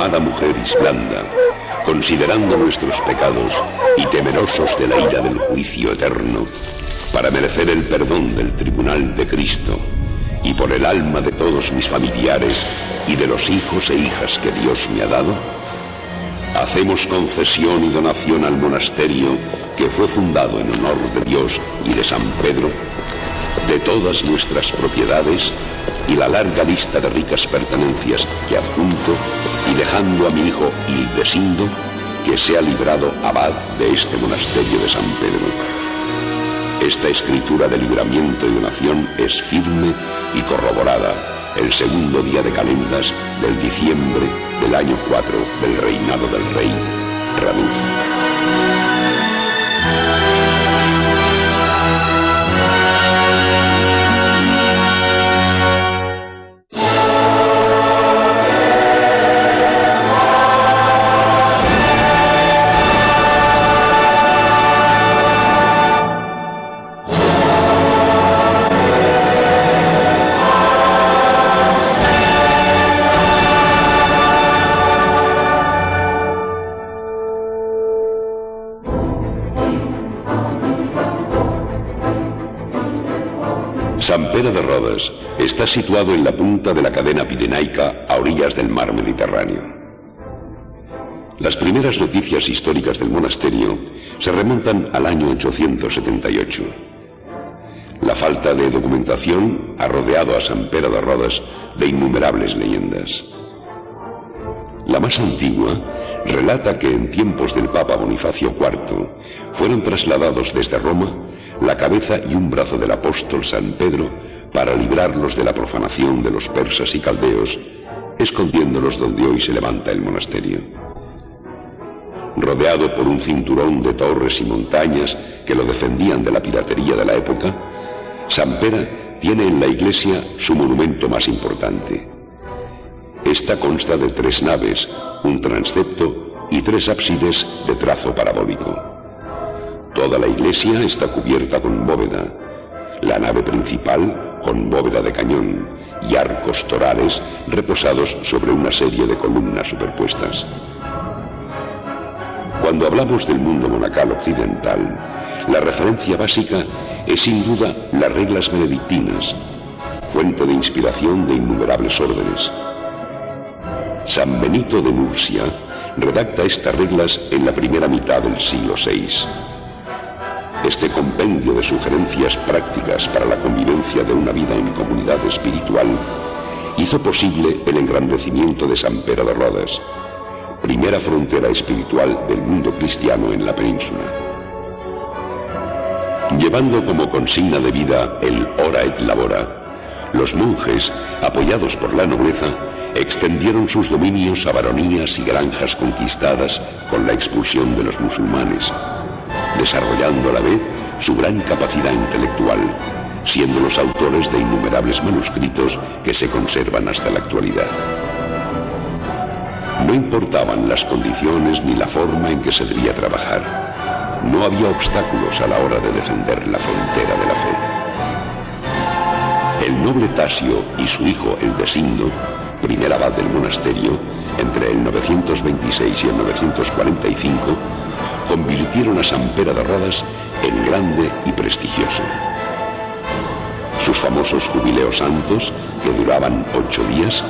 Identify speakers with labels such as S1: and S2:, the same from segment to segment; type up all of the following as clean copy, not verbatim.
S1: amada mujer Isblanda, considerando nuestros pecados y temerosos de la ira del juicio eterno, para merecer el perdón del tribunal de Cristo, y por el alma de todos mis familiares y de los hijos e hijas que Dios me ha dado, hacemos concesión y donación al monasterio que fue fundado en honor de Dios y de San Pedro, de todas nuestras propiedades y la larga lista de ricas pertenencias que adjunto, y dejando a mi hijo Hildesindo, que sea librado abad de este monasterio de San Pedro. Esta escritura de libramiento y donación es firme y corroborada el segundo día de calendas del diciembre del año 4 del reinado del rey Radulfo. Sant Pere de Rodes está situado en la punta de la cadena pirenaica a orillas del mar Mediterráneo. Las primeras noticias históricas del monasterio se remontan al año 878. La falta de documentación ha rodeado a Sant Pere de Rodes de innumerables leyendas. La más antigua relata que en tiempos del Papa Bonifacio IV fueron trasladados desde Roma la cabeza y un brazo del apóstol San Pedro para librarlos de la profanación de los persas y caldeos, escondiéndolos donde hoy se levanta el monasterio. Rodeado por un cinturón de torres y montañas que lo defendían de la piratería de la época, Sant Pere tiene en la iglesia su monumento más importante. Esta consta de 3 naves, un transepto y 3 ábsides de trazo parabólico. Toda la iglesia está cubierta con bóveda, la nave principal con bóveda de cañón y arcos torales reposados sobre una serie de columnas superpuestas. Cuando hablamos del mundo monacal occidental, la referencia básica es sin duda las reglas benedictinas, fuente de inspiración de innumerables órdenes. San Benito de Nursia redacta estas reglas en la primera mitad del siglo VI. Este compendio de sugerencias prácticas para la convivencia de una vida en comunidad espiritual hizo posible el engrandecimiento de Sant Pere de Rodes, primera frontera espiritual del mundo cristiano en la península. Llevando como consigna de vida el ora et labora, los monjes, apoyados por la nobleza, extendieron sus dominios a baronías y granjas conquistadas con la expulsión de los musulmanes, desarrollando a la vez su gran capacidad intelectual, siendo los autores de innumerables manuscritos que se conservan hasta la actualidad. No importaban las condiciones ni la forma en que se debía trabajar. No había obstáculos a la hora de defender la frontera de la fe. El noble Tasio y su hijo Hildesindo, primer abad del monasterio, entre el 926 y el 945, convirtieron a Sant Pere de Rodes en grande y prestigioso. Sus famosos jubileos santos, que duraban 8 días,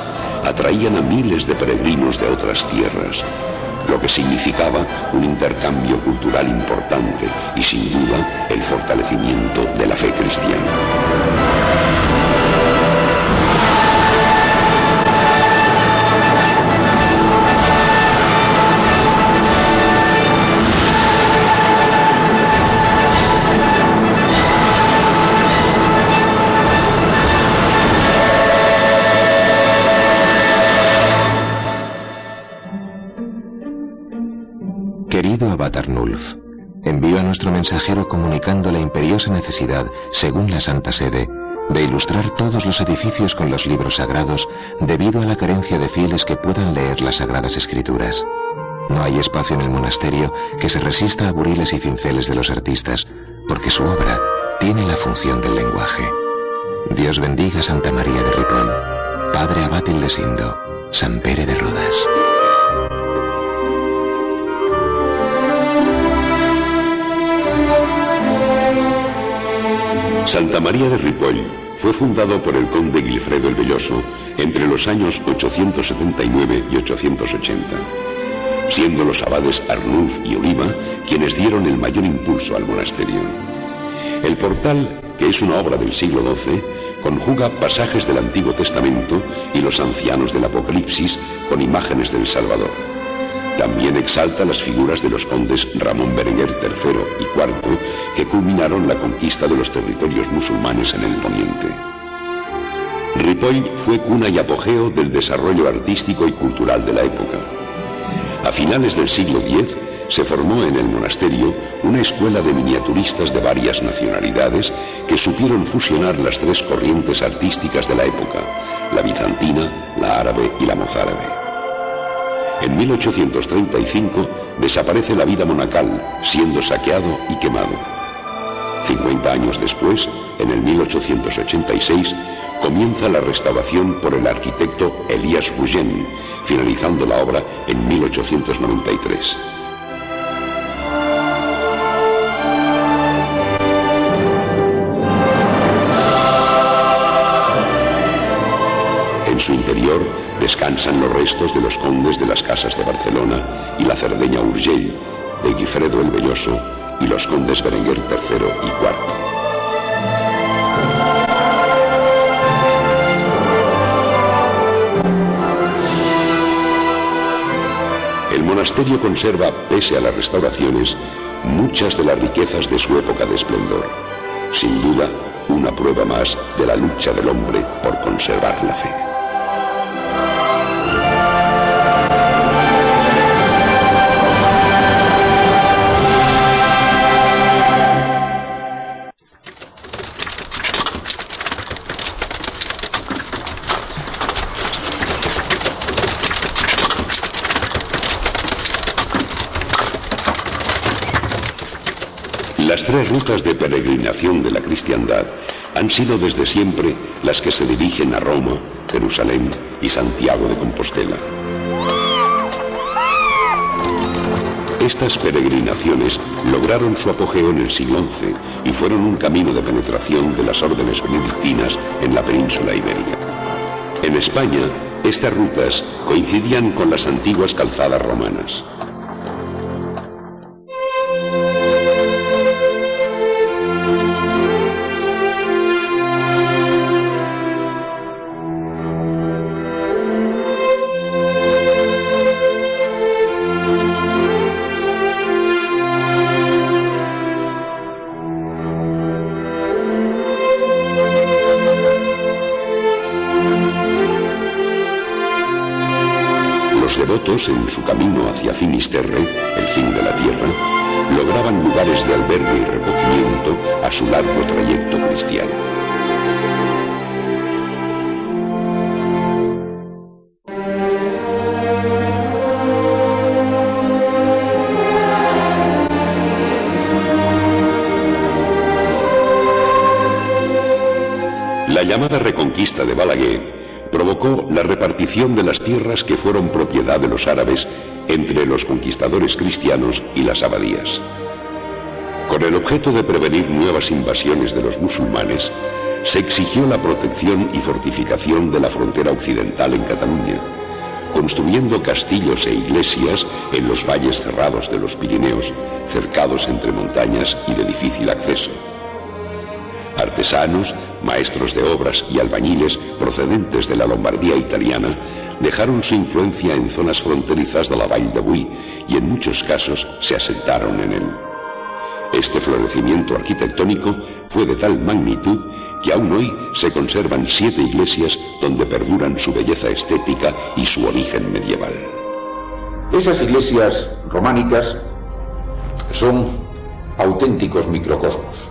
S1: atraían a miles de peregrinos de otras tierras, lo que significaba un intercambio cultural importante y sin duda el fortalecimiento de la fe cristiana.
S2: Querido abad Arnulf, envío a nuestro mensajero comunicando la imperiosa necesidad, según la Santa Sede, de ilustrar todos los edificios con los libros sagrados debido a la carencia de fieles que puedan leer las Sagradas Escrituras. No hay espacio en el monasterio que se resista a buriles y cinceles de los artistas, porque su obra tiene la función del lenguaje. Dios bendiga a Santa María de Ripoll, Padre abad Hildesindo, Sant Pere de Rodes.
S1: Santa María de Ripoll fue fundado por el conde Guilfredo el Velloso entre los años 879 y 880, siendo los abades Arnulf y Oliva quienes dieron el mayor impulso al monasterio. El portal, que es una obra del siglo XII, conjuga pasajes del Antiguo Testamento y los ancianos del Apocalipsis con imágenes del Salvador. También exalta las figuras de los condes Ramón Berenguer III y IV, que culminaron la conquista de los territorios musulmanes en el poniente. Ripoll fue cuna y apogeo del desarrollo artístico y cultural de la época. A finales del siglo X se formó en el monasterio una escuela de miniaturistas de varias nacionalidades que supieron fusionar las tres corrientes artísticas de la época, la bizantina, la árabe y la mozárabe. En 1835 desaparece la vida monacal, siendo saqueado y quemado. 50 años después, en el 1886, comienza la restauración por el arquitecto Elias Rougent, finalizando la obra en 1893. En su interior descansan los restos de los condes de las casas de Barcelona y la Cerdeña Urgell, de Guifredo el Velloso y los condes Berenguer III y IV. El monasterio conserva, pese a las restauraciones, muchas de las riquezas de su época de esplendor. Sin duda, una prueba más de la lucha del hombre por conservar la fe. Las tres rutas de peregrinación de la cristiandad han sido desde siempre las que se dirigen a Roma, Jerusalén y Santiago de Compostela. Estas peregrinaciones lograron su apogeo en el siglo XI y fueron un camino de penetración de las órdenes benedictinas en la península ibérica. En España, estas rutas coincidían con las antiguas calzadas romanas. Los devotos, en su camino hacia Finisterre, el fin de la tierra, lograban lugares de albergue y recogimiento a su largo trayecto cristiano. La llamada Reconquista de Balaguer provocó la repartición de las tierras que fueron propiedad de los árabes entre los conquistadores cristianos y las abadías. Con el objeto de prevenir nuevas invasiones de los musulmanes, se exigió la protección y fortificación de la frontera occidental en Cataluña, construyendo castillos e iglesias en los valles cerrados de los Pirineos, cercados entre montañas y de difícil acceso. Artesanos, maestros de obras y albañiles procedentes de la Lombardía italiana dejaron su influencia en zonas fronterizas de la Vall de Boí y en muchos casos se asentaron en él. Este florecimiento arquitectónico fue de tal magnitud que aún hoy se conservan 7 iglesias donde perduran su belleza estética y su origen medieval.
S3: Esas iglesias románicas son auténticos microcosmos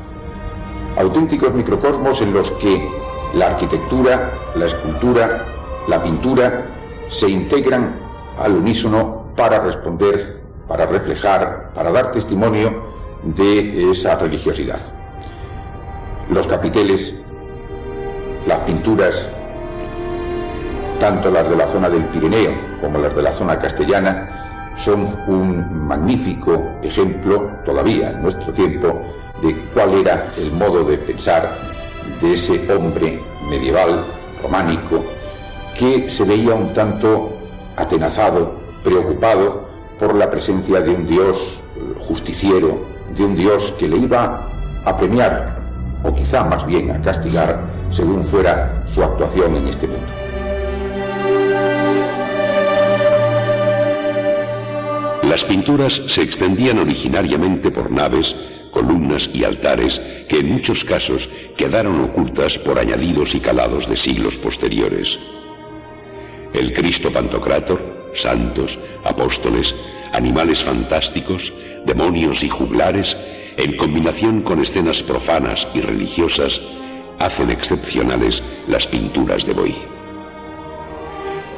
S3: en los que la arquitectura, la escultura, la pintura se integran al unísono para responder, para reflejar, para dar testimonio de esa religiosidad. Los capiteles, las pinturas, tanto las de la zona del Pirineo como las de la zona castellana, son un magnífico ejemplo, todavía en nuestro tiempo, de cuál era el modo de pensar de ese hombre medieval, románico, que se veía un tanto atenazado, preocupado por la presencia de un Dios justiciero, de un Dios que le iba a premiar, o quizá más bien a castigar, según fuera su actuación en este mundo.
S1: Las pinturas se extendían originariamente por naves, columnas y altares que en muchos casos quedaron ocultas por añadidos y calados de siglos posteriores. El Cristo Pantocrátor, santos, apóstoles, animales fantásticos, demonios y juglares, en combinación con escenas profanas y religiosas, hacen excepcionales las pinturas de Boix.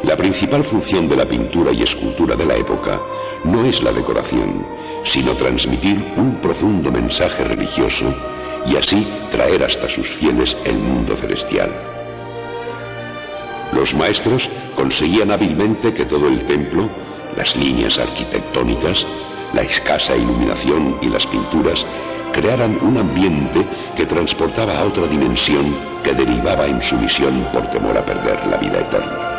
S1: La principal función de la pintura y escultura de la época no es la decoración, sino transmitir un profundo mensaje religioso y así traer hasta sus fieles el mundo celestial. Los maestros conseguían hábilmente que todo el templo, las líneas arquitectónicas, la escasa iluminación y las pinturas crearan un ambiente que transportaba a otra dimensión que derivaba en su misión por temor a perder la vida eterna.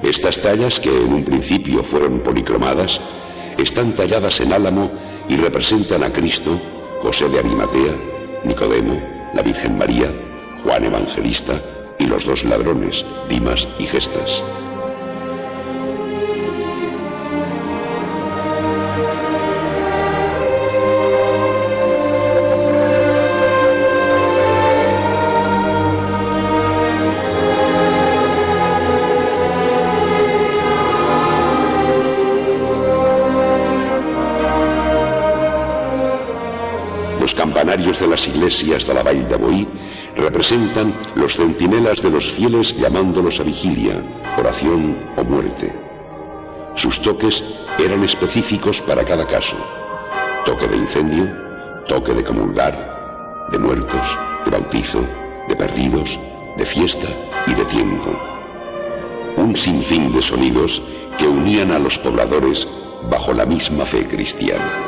S1: Estas tallas, que en un principio fueron policromadas, están talladas en álamo y representan a Cristo, José de Arimatea, Nicodemo, la Virgen María, Juan Evangelista y los dos ladrones, Dimas y Gestas. Los campanarios de las iglesias de la Vall de Boix representan los centinelas de los fieles llamándolos a vigilia, oración o muerte. Sus toques eran específicos para cada caso: toque de incendio, toque de comulgar, de muertos, de bautizo, de perdidos, de fiesta y de tiempo. Un sinfín de sonidos que unían a los pobladores bajo la misma fe cristiana.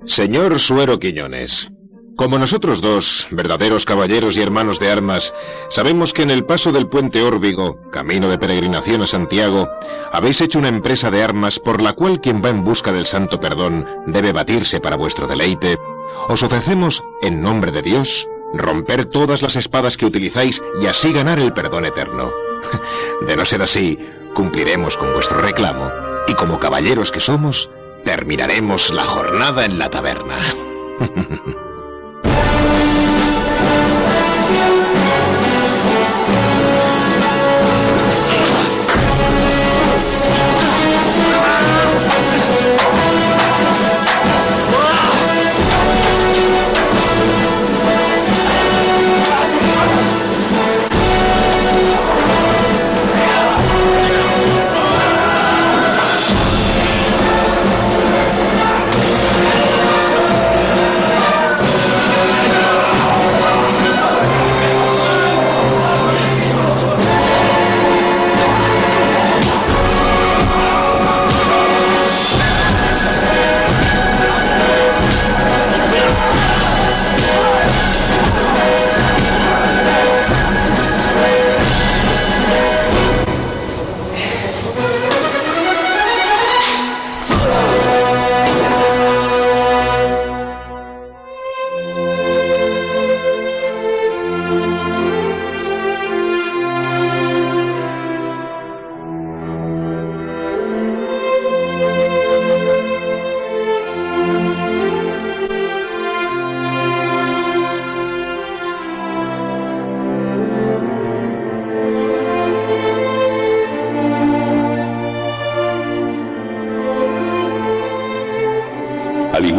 S2: Señor Suero Quiñones, como nosotros dos, verdaderos caballeros y hermanos de armas, sabemos que en el paso del puente Órbigo, camino de peregrinación a Santiago, habéis hecho una empresa de armas por la cual quien va en busca del santo perdón debe batirse para vuestro deleite. Os ofrecemos, en nombre de Dios, romper todas las espadas que utilizáis y así ganar el perdón eterno. De no ser así, cumpliremos con vuestro reclamo y como caballeros que somos, terminaremos la jornada en la taberna.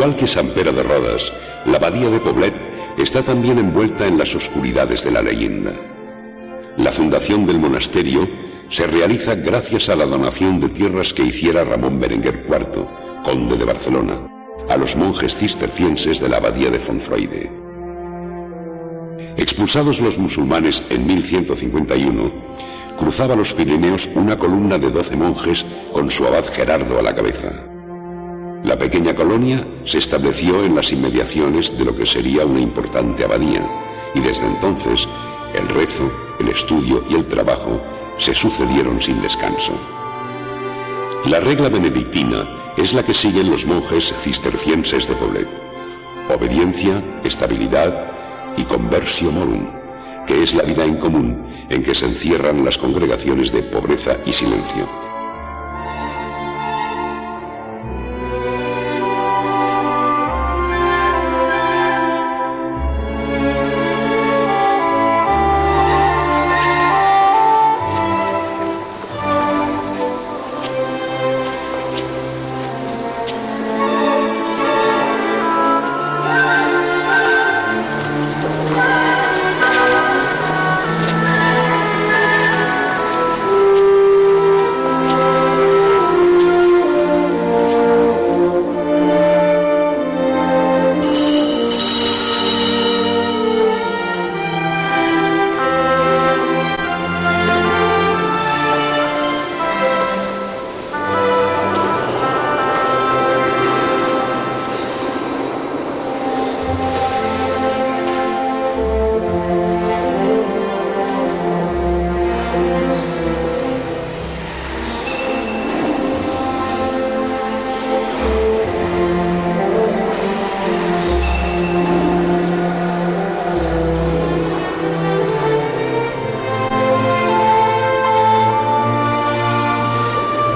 S1: igual que Sant Pere de Rodes, la abadía de Poblet está también envuelta en las oscuridades de la leyenda. La fundación del monasterio se realiza gracias a la donación de tierras que hiciera Ramón Berenguer IV, conde de Barcelona, a los monjes cistercienses de la abadía de Fontfroide. Expulsados los musulmanes en 1151, cruzaba los Pirineos una columna de 12 monjes con su abad Gerardo a la cabeza. La pequeña colonia se estableció en las inmediaciones de lo que sería una importante abadía, y desde entonces el rezo, el estudio y el trabajo se sucedieron sin descanso. La regla benedictina es la que siguen los monjes cistercienses de Poblet: obediencia, estabilidad y conversio morum, que es la vida en común en que se encierran las congregaciones de pobreza y silencio.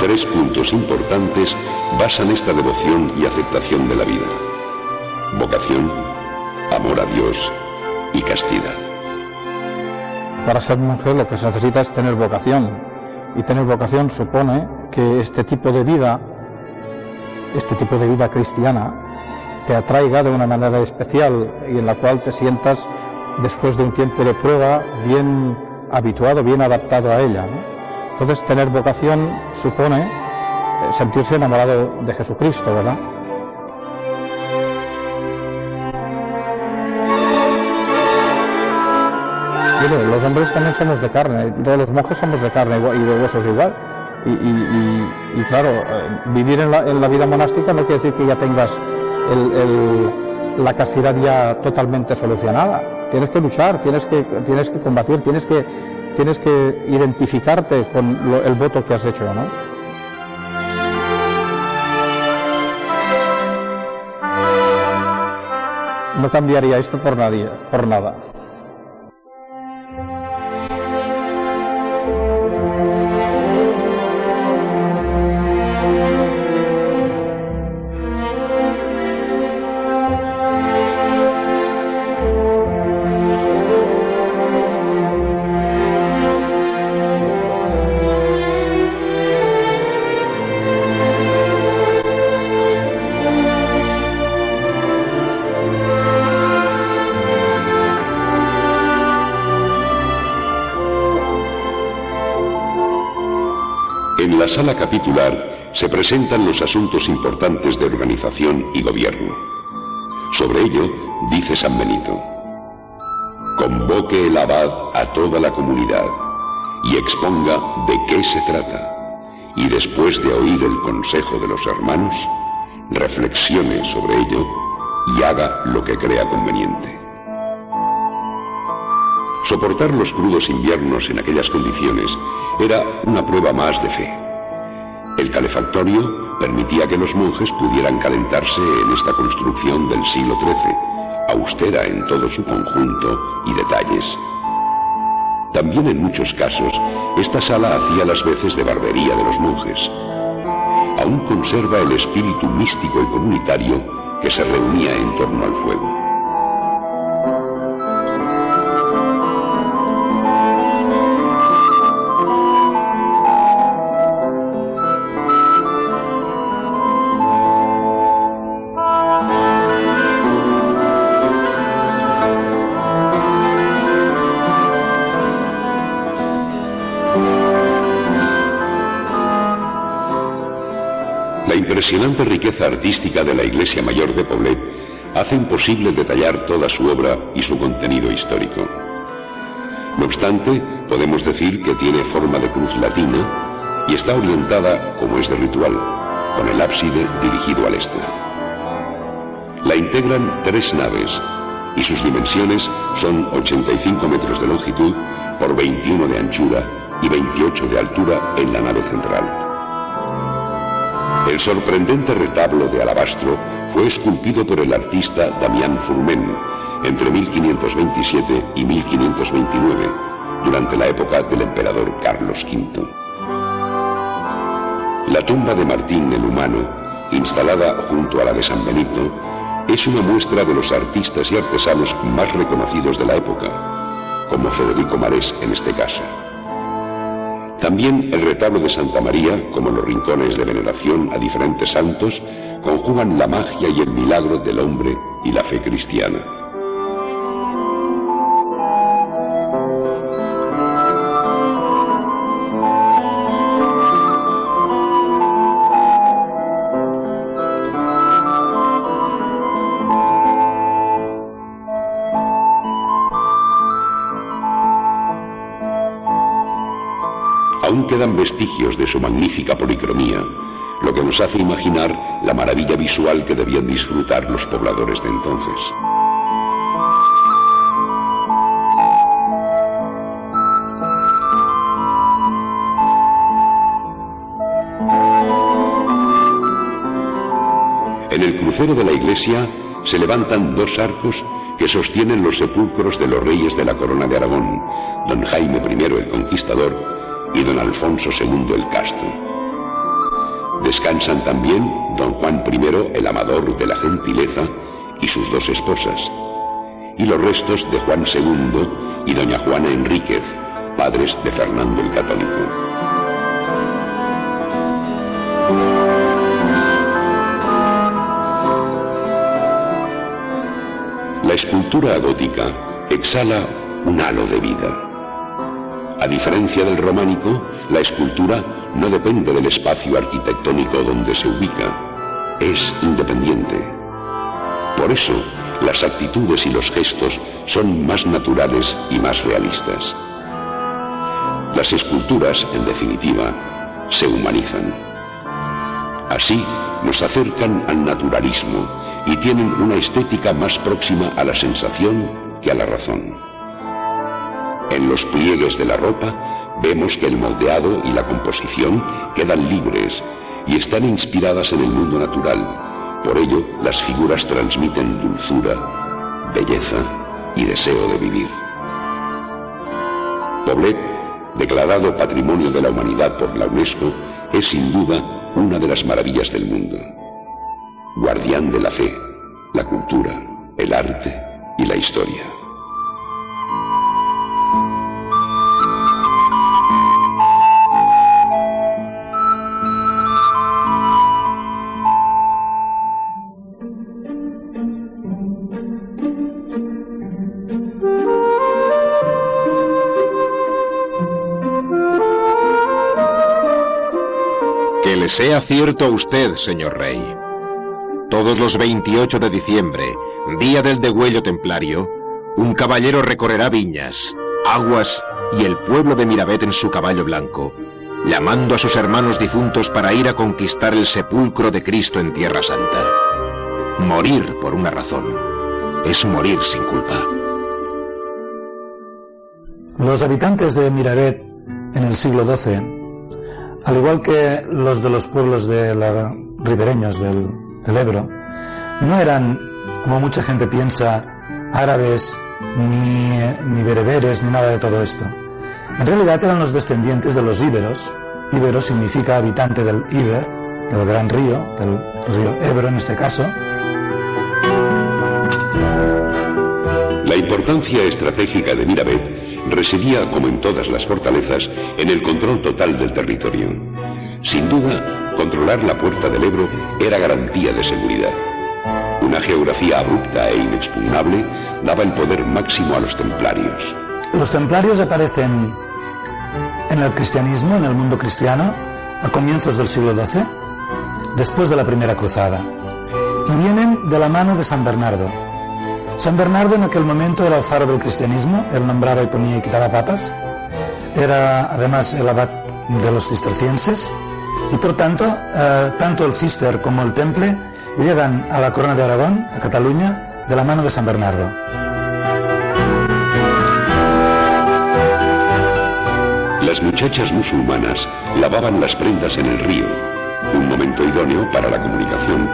S1: Tres puntos importantes basan esta devoción y aceptación de la vida: vocación, amor a Dios y castidad.
S4: Para ser monje lo que se necesita es tener vocación, y tener vocación supone que este tipo de vida cristiana, te atraiga de una manera especial y en la cual te sientas, después de un tiempo de prueba, bien habituado, bien adaptado a ella, ¿no? Entonces, tener vocación supone sentirse enamorado de Jesucristo, ¿verdad? Bueno, los hombres también somos de carne, todos los monjes somos de carne y de huesos igual. Y claro, vivir en la vida monástica no quiere decir que ya tengas la castidad ya totalmente solucionada. Tienes que luchar, tienes que combatir, tienes que identificarte con el voto que has hecho, ¿no? No cambiaría esto por nadie, por nada.
S1: En la sala capitular se presentan los asuntos importantes de organización y gobierno. Sobre ello, dice San Benito: convoque el abad a toda la comunidad y exponga de qué se trata, y después de oír el consejo de los hermanos, reflexione sobre ello y haga lo que crea conveniente. Soportar los crudos inviernos en aquellas condiciones era una prueba más de fe. El calefactorio permitía que los monjes pudieran calentarse en esta construcción del siglo XIII, austera en todo su conjunto y detalles. También en muchos casos, esta sala hacía las veces de barbería de los monjes. Aún conserva el espíritu místico y comunitario que se reunía en torno al fuego. impresionante riqueza artística de la Iglesia Mayor de Poblet hace imposible detallar toda su obra y su contenido histórico. No obstante, podemos decir que tiene forma de cruz latina y está orientada, como es de ritual, con el ábside dirigido al este. La integran 3 naves y sus dimensiones son 85 metros de longitud por 21 de anchura y 28 de altura en la nave central. El sorprendente retablo de alabastro fue esculpido por el artista Damián Fourmen entre 1527 y 1529, durante la época del emperador Carlos V. La tumba de Martín el Humano, instalada junto a la de San Benito, es una muestra de los artistas y artesanos más reconocidos de la época, como Federico Marés en este caso. También el retablo de Santa María, como los rincones de veneración a diferentes santos, conjugan la magia y el milagro del hombre y la fe cristiana. Aún quedan vestigios de su magnífica policromía, lo que nos hace imaginar la maravilla visual que debían disfrutar los pobladores de entonces. En el crucero de la iglesia se levantan 2 arcos que sostienen los sepulcros de los reyes de la Corona de Aragón, don Jaime I el Conquistador y don Alfonso II el Casto. Descansan también don Juan I el Amador de la Gentileza y sus 2 esposas, y los restos de Juan II y doña Juana Enríquez, padres de Fernando el Católico. La escultura gótica exhala un halo de vida. A diferencia del románico, la escultura no depende del espacio arquitectónico donde se ubica, es independiente. Por eso, las actitudes y los gestos son más naturales y más realistas. Las esculturas, en definitiva, se humanizan. Así, nos acercan al naturalismo y tienen una estética más próxima a la sensación que a la razón. En los pliegues de la ropa vemos que el moldeado y la composición quedan libres y están inspiradas en el mundo natural. Por ello, las figuras transmiten dulzura, belleza y deseo de vivir. Poblet, declarado Patrimonio de la Humanidad por la UNESCO, es sin duda una de las maravillas del mundo. Guardián de la fe, la cultura, el arte y la historia.
S2: Que le sea cierto a usted, señor rey. Todos los 28 de diciembre, día del degüello templario, un caballero recorrerá viñas, aguas y el pueblo de Miravet en su caballo blanco, llamando a sus hermanos difuntos para ir a conquistar el sepulcro de Cristo en Tierra Santa. Morir por una razón es morir sin culpa.
S5: Los habitantes de Miravet en el siglo XII, al igual que los de los pueblos ribereños del Ebro, no eran, como mucha gente piensa, árabes, ni bereberes, ni nada de todo esto. En realidad eran los descendientes de los íberos. Íbero significa habitante del Iber, del gran río, del río Ebro en este caso.
S1: La importancia estratégica de Miravet residía, como en todas las fortalezas, en el control total del territorio. Sin duda, controlar la puerta del Ebro era garantía de seguridad. Una geografía abrupta e inexpugnable daba el poder máximo a los templarios.
S5: Los templarios aparecen en el cristianismo, en el mundo cristiano, a comienzos del siglo XII. después de la primera cruzada, y vienen de la mano de San Bernardo. San Bernardo en aquel momento era el faro del cristianismo, él nombraba y ponía y quitaba papas, era además el abad de los cistercienses, y por tanto, tanto el cister como el temple llegan a la corona de Aragón, a Cataluña, de la mano de San Bernardo.
S1: Las muchachas musulmanas lavaban las prendas en el río, un momento idóneo para la comunicación.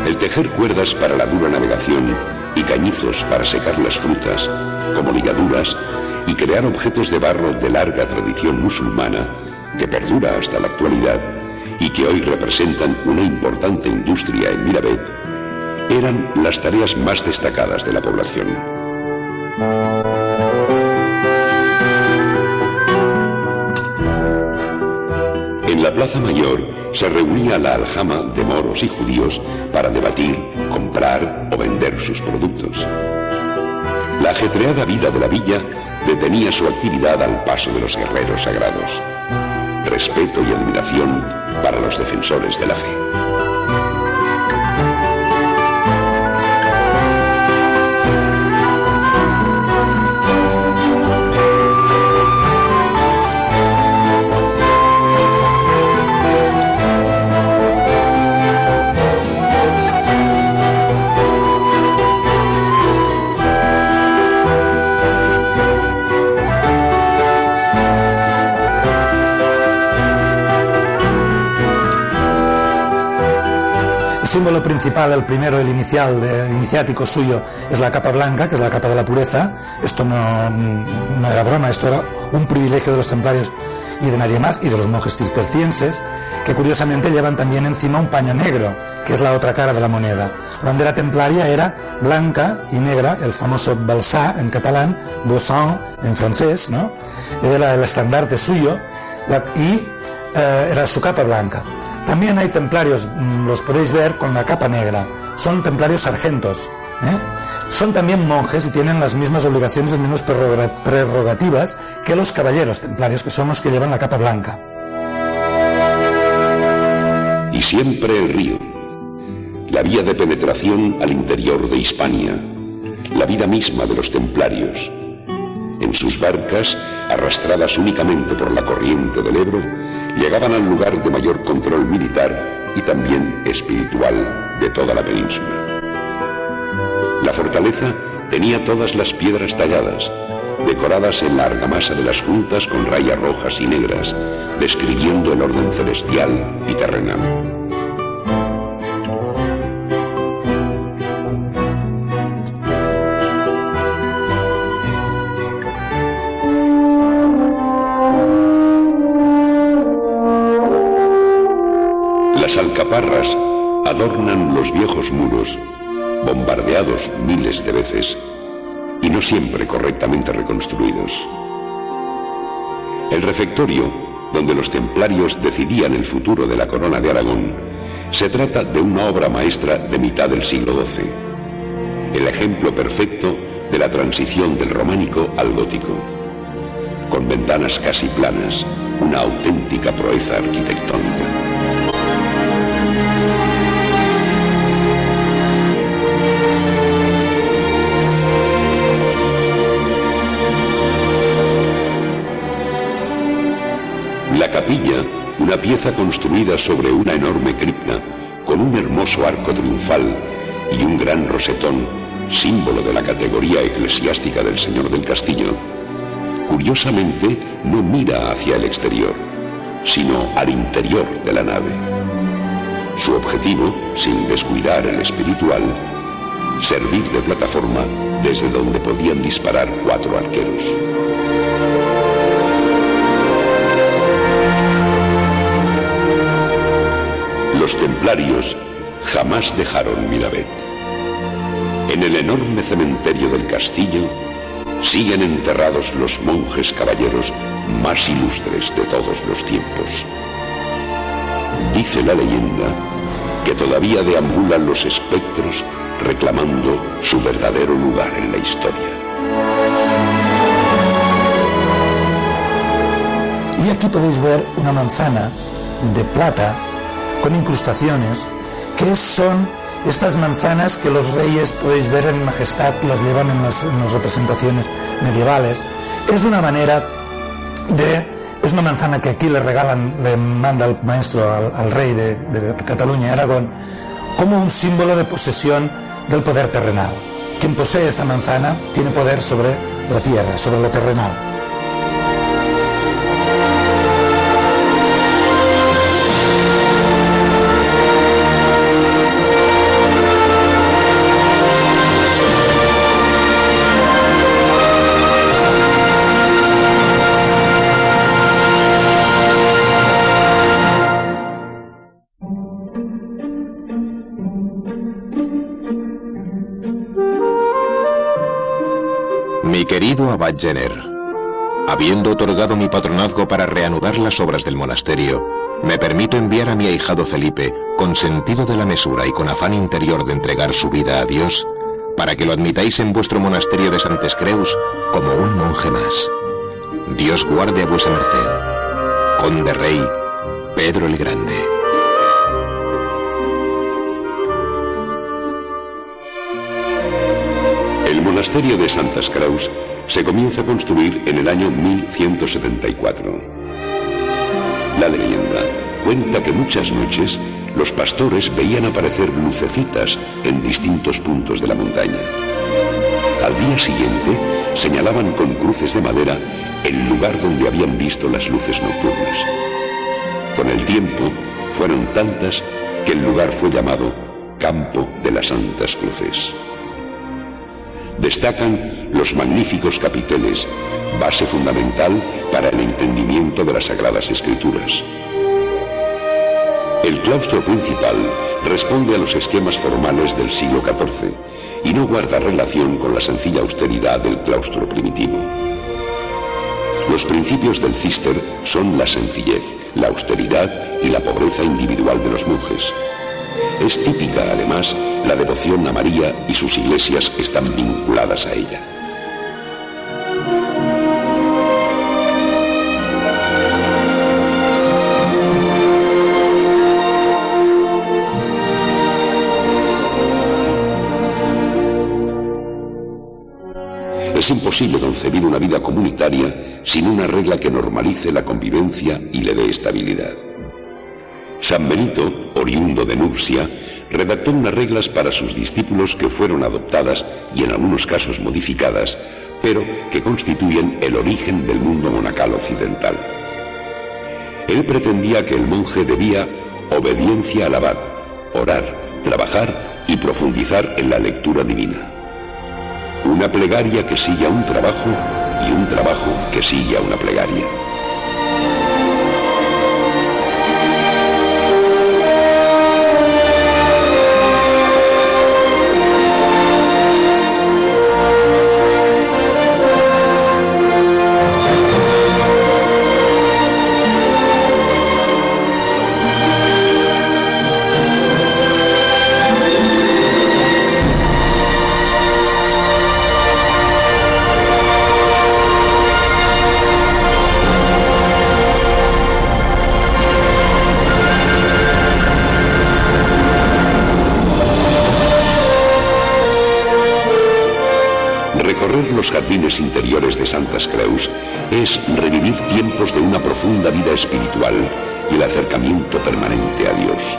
S1: El tejer cuerdas para la dura navegación y cañizos para secar las frutas, como ligaduras, y crear objetos de barro de larga tradición musulmana que perdura hasta la actualidad y que hoy representan una importante industria en Miravet, eran las tareas más destacadas de la población. En la Plaza Mayor se reunía la aljama de moros y judíos para debatir, comprar o vender sus productos. La ajetreada vida de la villa detenía su actividad al paso de los guerreros sagrados. Respeto y admiración para los defensores de la fe.
S5: El símbolo principal, el primero, el iniciático suyo, es la capa blanca, que es la capa de la pureza. Esto no era broma, esto era un privilegio de los templarios y de nadie más, y de los monjes cistercienses, que curiosamente llevan también encima un paño negro, que es la otra cara de la moneda. La bandera templaria era blanca y negra, el famoso balsà en catalán, bauçant en francés, ¿no? Era el estandarte suyo, y era su capa blanca. También hay templarios, los podéis ver, con la capa negra. Son templarios sargentos. Son también monjes y tienen las mismas obligaciones, las mismas prerrogativas que los caballeros templarios, que son los que llevan la capa blanca.
S1: Y siempre el río, la vía de penetración al interior de Hispania, la vida misma de los templarios. En sus barcas, arrastradas únicamente por la corriente del Ebro, llegaban al lugar de mayor control militar y también espiritual de toda la península. La fortaleza tenía todas las piedras talladas, decoradas en la argamasa de las juntas con rayas rojas y negras, describiendo el orden celestial y terrenal. Las alcaparras adornan los viejos muros, bombardeados miles de veces y no siempre correctamente reconstruidos. El refectorio, donde los templarios decidían el futuro de la corona de Aragón, se trata de una obra maestra de mitad del siglo XII, el ejemplo perfecto de la transición del románico al gótico, con ventanas casi planas, una auténtica proeza arquitectónica. La capilla, una pieza construida sobre una enorme cripta, con un hermoso arco triunfal y un gran rosetón, símbolo de la categoría eclesiástica del señor del castillo, curiosamente no mira hacia el exterior, sino al interior de la nave. Su objetivo, sin descuidar el espiritual, servir de plataforma desde donde podían disparar 4 arqueros. Los templarios jamás dejaron Miravet. En el enorme cementerio del castillo siguen enterrados los monjes caballeros más ilustres de todos los tiempos. Dice la leyenda que todavía deambulan los espectros reclamando su verdadero lugar en la historia.
S5: Y aquí podéis ver una manzana de plata con incrustaciones, que son estas manzanas que los reyes, podéis ver en majestad, las llevan en las representaciones medievales. Es una manera es una manzana que aquí le manda el maestro al rey de Cataluña y Aragón, como un símbolo de posesión del poder terrenal. Quien posee esta manzana tiene poder sobre la tierra, sobre lo terrenal.
S2: Mi querido Abad Jenner, habiendo otorgado mi patronazgo para reanudar las obras del monasterio, me permito enviar a mi ahijado Felipe, con sentido de la mesura y con afán interior de entregar su vida a Dios, para que lo admitáis en vuestro monasterio de Santes Creus como un monje más. Dios guarde a vuesa merced. Conde Rey Pedro el Grande.
S1: El monasterio de Santes Creus se comienza a construir en el año 1174. La leyenda cuenta que muchas noches los pastores veían aparecer lucecitas en distintos puntos de la montaña. Al día siguiente señalaban con cruces de madera el lugar donde habían visto las luces nocturnas. Con el tiempo fueron tantas que el lugar fue llamado Campo de las Santas Cruces. Destacan los magníficos capiteles, base fundamental para el entendimiento de las Sagradas Escrituras. El claustro principal responde a los esquemas formales del siglo XIV y no guarda relación con la sencilla austeridad del claustro primitivo. Los principios del Císter son la sencillez, la austeridad y la pobreza individual de los monjes. Es típica, además, la devoción a María y sus iglesias están vinculadas a ella. Es imposible concebir una vida comunitaria sin una regla que normalice la convivencia y le dé estabilidad. San Benito, oriundo de Nursia, redactó unas reglas para sus discípulos que fueron adoptadas y en algunos casos modificadas, pero que constituyen el origen del mundo monacal occidental. Él pretendía que el monje debía obediencia al abad, orar, trabajar y profundizar en la lectura divina. Una plegaria que sigue a un trabajo y un trabajo que sigue a una plegaria. Los jardines interiores de Santes Creus es revivir tiempos de una profunda vida espiritual y el acercamiento permanente a Dios.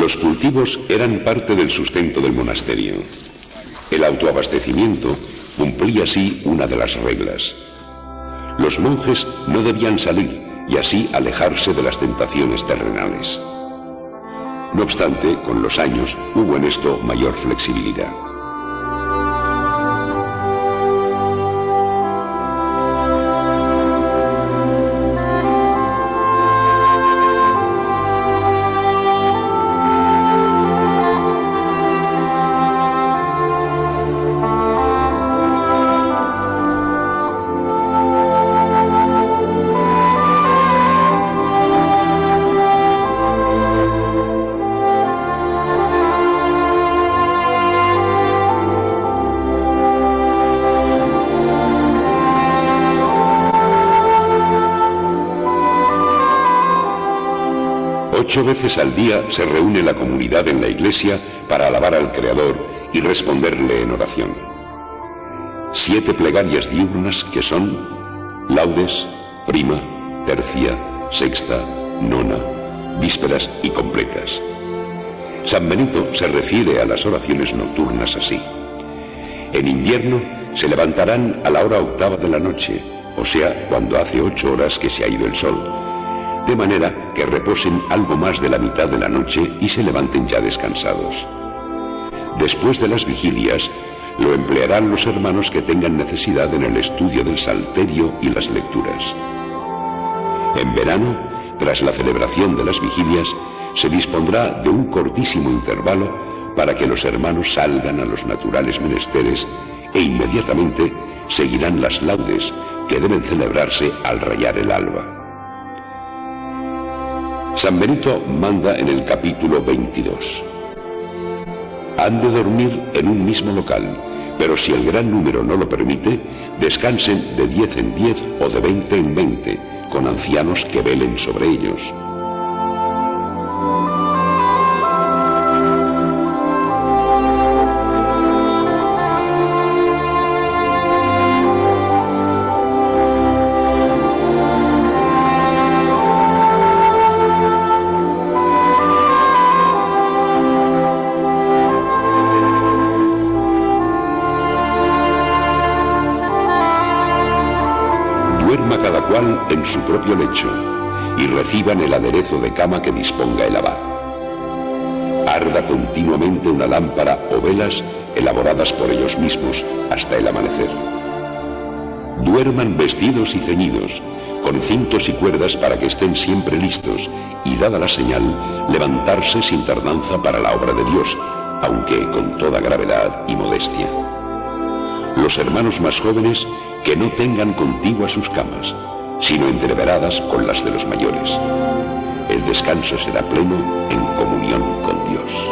S1: Los cultivos eran parte del sustento del monasterio. El autoabastecimiento cumplía así una de las reglas. Los monjes no debían salir y así alejarse de las tentaciones terrenales. No obstante, con los años hubo en esto mayor flexibilidad. Ocho veces al día se reúne la comunidad en la iglesia para alabar al Creador y responderle en oración. 7 plegarias diurnas que son laudes, prima, tercia, sexta, nona, vísperas y completas. San Benito se refiere a las oraciones nocturnas así: en invierno se levantarán a la hora octava de la noche, o sea, cuando hace 8 horas que se ha ido el sol, de manera que reposen algo más de la mitad de la noche y se levanten ya descansados. Después de las vigilias, lo emplearán los hermanos que tengan necesidad en el estudio del salterio y las lecturas. En verano, tras la celebración de las vigilias, se dispondrá de un cortísimo intervalo para que los hermanos salgan a los naturales menesteres e inmediatamente seguirán las laudes que deben celebrarse al rayar el alba. San Benito manda en el capítulo 22: han de dormir en un mismo local, pero si el gran número no lo permite, descansen de 10 en 10 o de 20 en 20, con ancianos que velen sobre ellos. Duerma cada cual en su propio lecho y reciban el aderezo de cama que disponga el abad. Arda continuamente una lámpara o velas elaboradas por ellos mismos hasta el amanecer. Duerman vestidos y ceñidos, con cintos y cuerdas para que estén siempre listos y, dada la señal, levantarse sin tardanza para la obra de Dios, aunque con toda gravedad y modestia. Los hermanos más jóvenes que no tengan contiguas sus camas, sino entreveradas con las de los mayores. El descanso será pleno en comunión con Dios.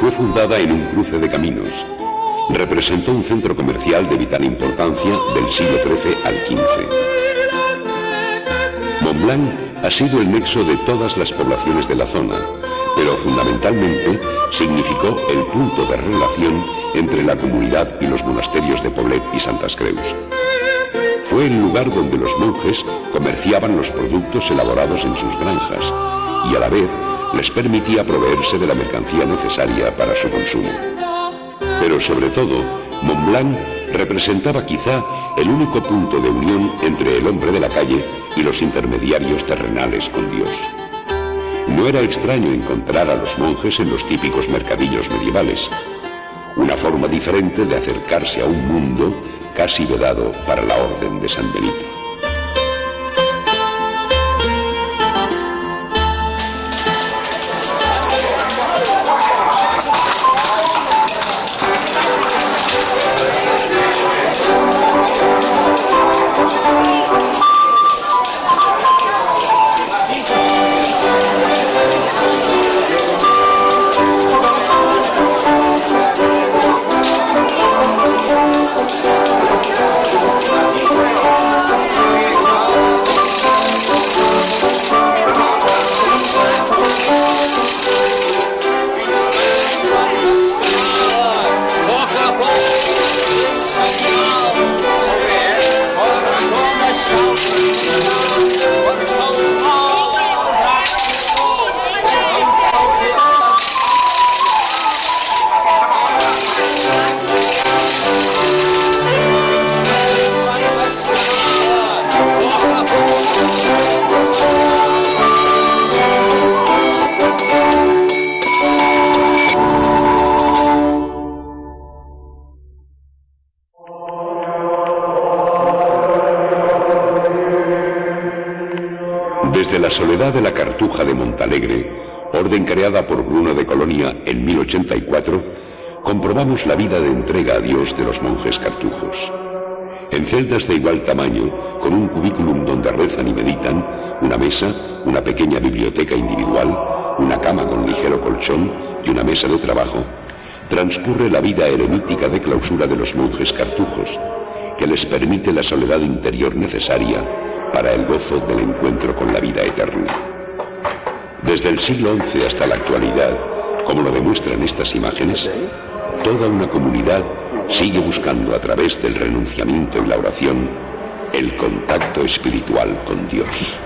S1: Fue fundada en un cruce de caminos. Representó un centro comercial de vital importancia del siglo XIII al XV. Montblanc ha sido el nexo de todas las poblaciones de la zona, pero fundamentalmente significó el punto de relación entre la comunidad y los monasterios de Poblet y Santas Creus. Fue el lugar donde los monjes comerciaban los productos elaborados en sus granjas y a la vez les permitía proveerse de la mercancía necesaria para su consumo. Pero sobre todo, Montblanc representaba quizá el único punto de unión entre el hombre de la calle y los intermediarios terrenales con Dios. No era extraño encontrar a los monjes en los típicos mercadillos medievales, una forma diferente de acercarse a un mundo casi vedado para la orden de San Benito. Soledad de la Cartuja de Montalegre, orden creada por Bruno de Colonia en 1084, comprobamos la vida de entrega a Dios de los monjes cartujos. En celdas de igual tamaño, con un cubículum donde rezan y meditan, una mesa, una pequeña biblioteca individual, una cama con ligero colchón y una mesa de trabajo, transcurre la vida eremítica de clausura de los monjes cartujos, que les permite la soledad interior necesaria para el gozo del encuentro con la vida eterna. Desde el siglo XI hasta la actualidad, como lo demuestran estas imágenes, toda una comunidad sigue buscando a través del renunciamiento y la oración el contacto espiritual con Dios.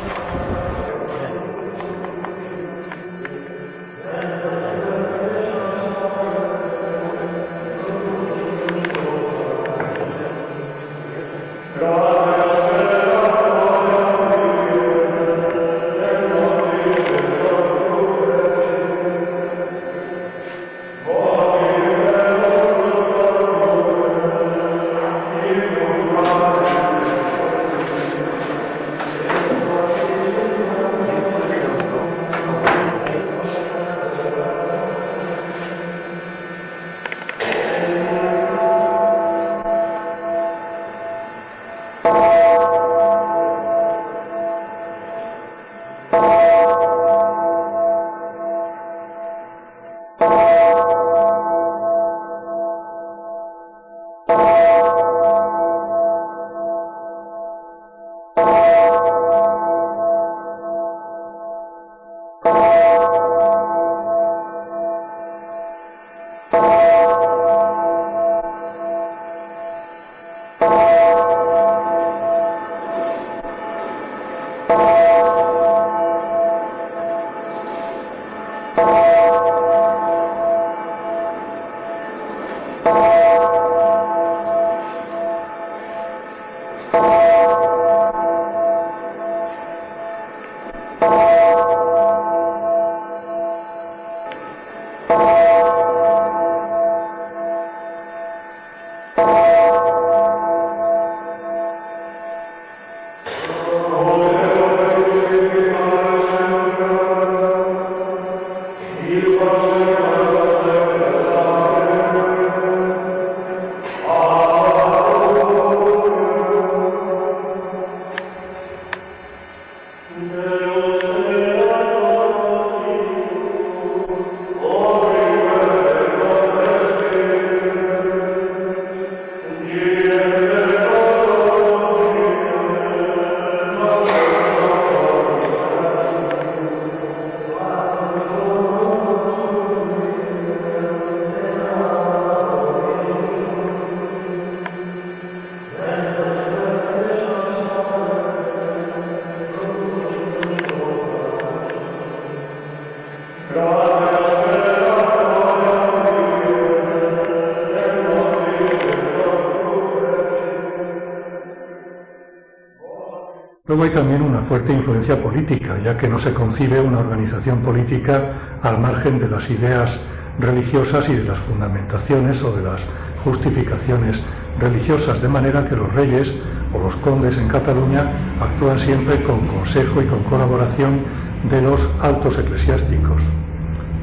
S6: Luego hay también una fuerte influencia política, ya que no se concibe una organización política al margen de las ideas religiosas y de las fundamentaciones o de las justificaciones religiosas, de manera que los reyes o los condes en Cataluña actúan siempre con consejo y con colaboración de los altos eclesiásticos,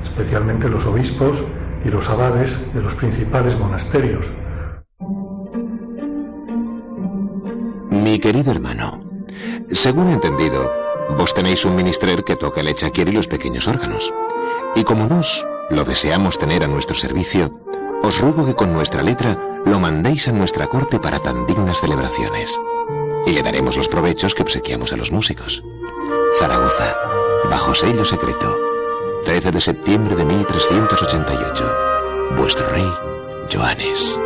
S6: especialmente los obispos y los abades de los principales monasterios.
S2: Mi querido hermano, según he entendido, vos tenéis un ministrer que toca el echaquier y los pequeños órganos. Y como nos lo deseamos tener a nuestro servicio, os ruego que con nuestra letra lo mandéis a nuestra corte para tan dignas celebraciones. Y le daremos los provechos que obsequiamos a los músicos. Zaragoza, bajo sello secreto, 13 de septiembre de 1388. Vuestro rey, Johannes.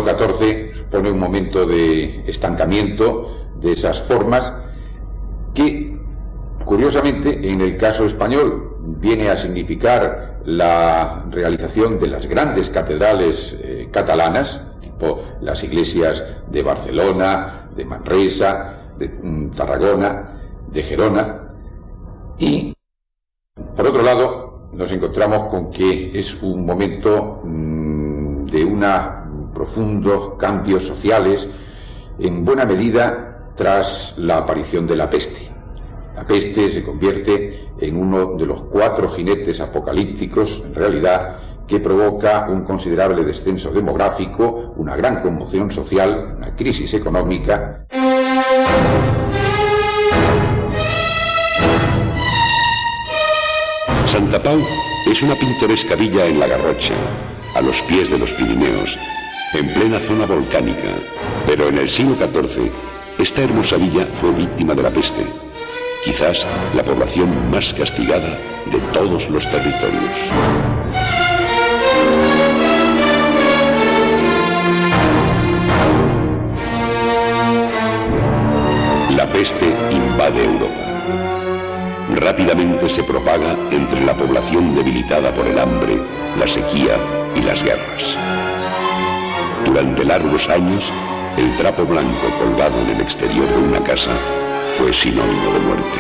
S3: siglo XIV supone un momento de estancamiento de esas formas que, curiosamente, en el caso español viene a significar la realización de las grandes catedrales catalanas, tipo las iglesias de Barcelona, de Manresa, de Tarragona, de Gerona. Y, por otro lado, nos encontramos con que es un momento de profundos cambios sociales, en buena medida tras la aparición de la peste. La peste se convierte en uno de los 4 jinetes apocalípticos, en realidad, que provoca un considerable descenso demográfico, una gran conmoción social, una crisis económica.
S1: Santa Pau es una pintoresca villa en la Garrocha, a los pies de los Pirineos, en plena zona volcánica, pero en el siglo XIV esta hermosa villa fue víctima de la peste, quizás la población más castigada de todos los territorios. La peste invade Europa. Rápidamente se propaga entre la población debilitada por el hambre, la sequía y las guerras. Durante largos años, el trapo blanco colgado en el exterior de una casa fue sinónimo de muerte.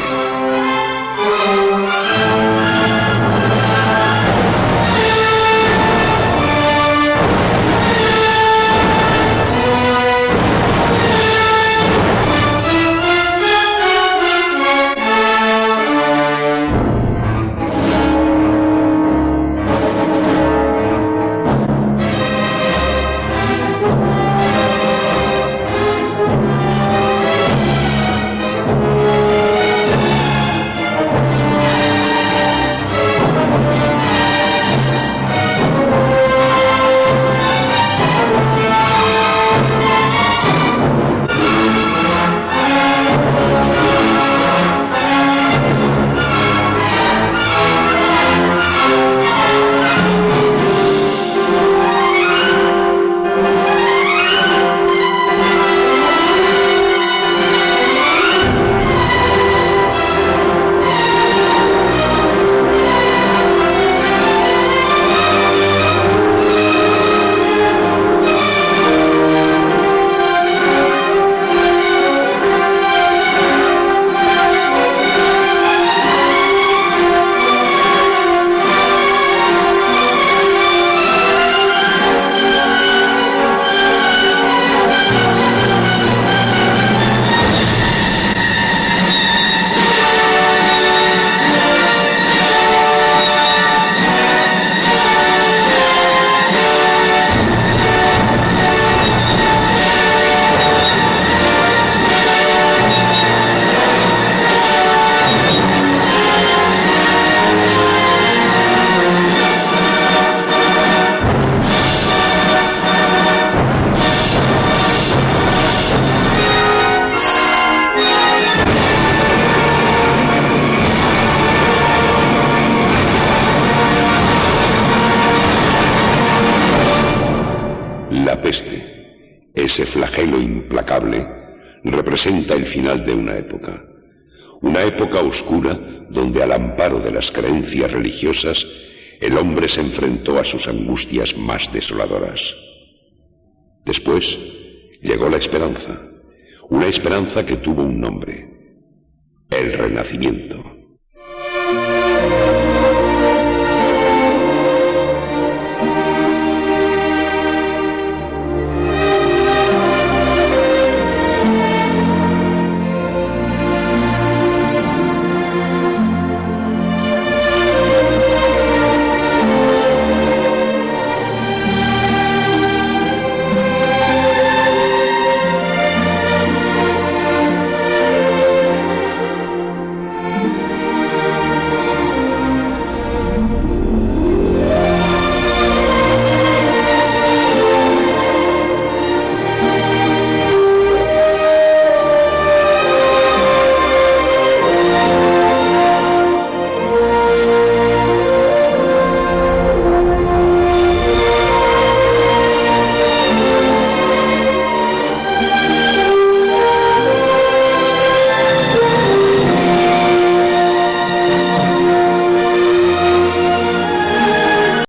S1: La peste, ese flagelo implacable, representa el final de una época oscura donde al amparo de las creencias religiosas el hombre se enfrentó a sus angustias más desoladoras. Después llegó la esperanza, una esperanza que tuvo un nombre: el Renacimiento.